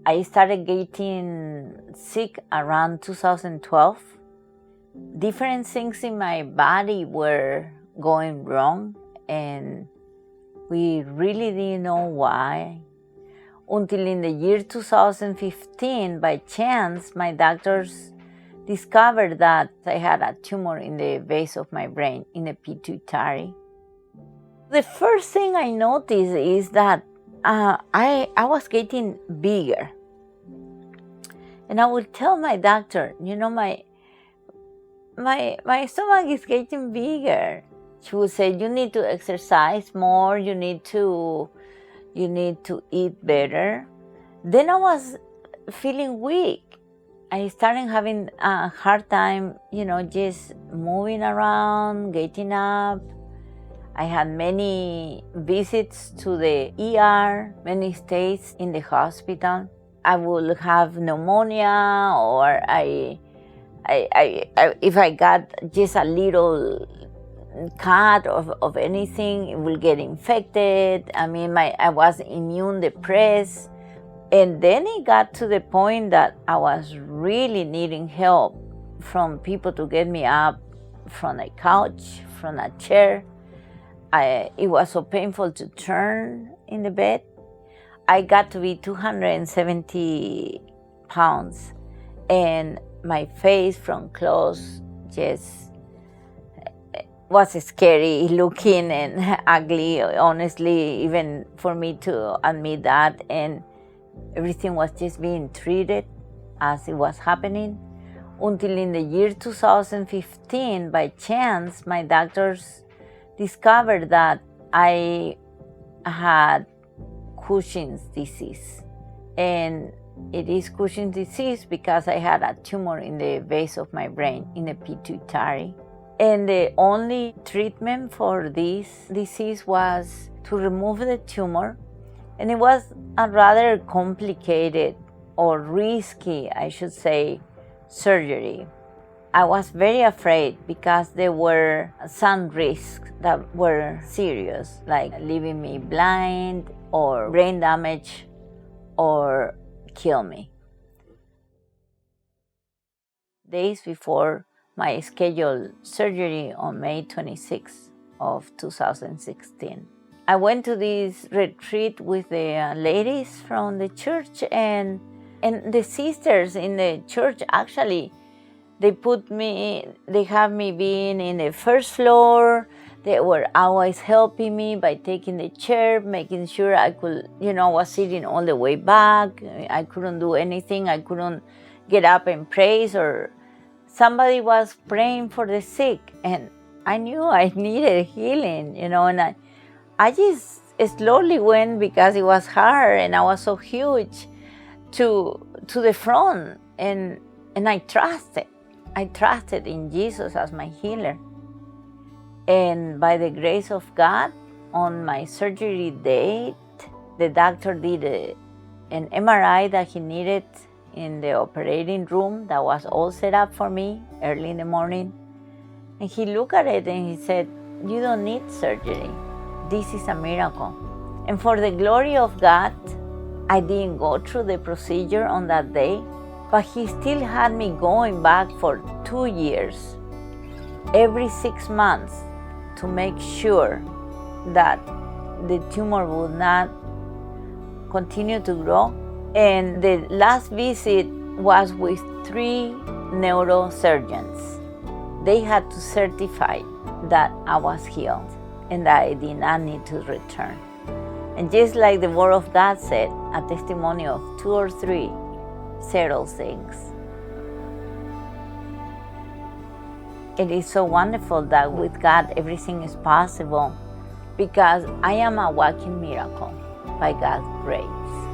I started getting sick around 2012. Different things in my body were going wrong, and we really didn't know why. Until in the year 2015, by chance, my doctors discovered that I had a tumor in the base of my brain, in the pituitary. The first thing I noticed is that I was getting bigger. And I would tell my doctor, my stomach is getting bigger. She would say, you need to exercise more, you need to eat better. Then I was feeling weak. I started having a hard time, just moving around, getting up. I had many visits to the ER, many stays in the hospital. I would have pneumonia, or if I got just a little cut of anything, it will get infected. I was immune depressed. And then it got to the point that I was really needing help from people to get me up from a couch, from a chair. It was so painful to turn in the bed. I got to be 270 pounds, and my face from close just was scary looking and ugly, honestly, even for me to admit that. And everything was just being treated as it was happening. Until in the year 2015, by chance, my doctors discovered that I had Cushing's disease. And it is Cushing's disease because I had a tumor in the base of my brain, in the pituitary. And the only treatment for this disease was to remove the tumor. And it was a rather complicated, or risky, I should say, surgery. I was very afraid because there were some risks that were serious, like leaving me blind, or brain damage, or kill me. Days before my scheduled surgery on May 26th of 2016, I went to this retreat with the ladies from the church, and the sisters in the church, actually, they have me being in the first floor. They were always helping me by taking the chair, making sure I could, I was sitting all the way back. I couldn't do anything. I couldn't get up and praise, or somebody was praying for the sick. And I knew I needed healing, and I just slowly went, because it was hard and I was so huge, to the front, and I trusted. I trusted in Jesus as my healer. And by the grace of God, on my surgery date, the doctor did an MRI that he needed in the operating room that was all set up for me early in the morning. And he looked at it and he said, "You don't need surgery. This is a miracle." And for the glory of God, I didn't go through the procedure on that day, but he still had me going back for 2 years, every 6 months, to make sure that the tumor would not continue to grow. And the last visit was with 3 neurosurgeons. They had to certify that I was healed and that I did not need to return. And just like the Word of God said, a testimony of 2 or 3 settles things. It is so wonderful that with God everything is possible, because I am a walking miracle by God's grace.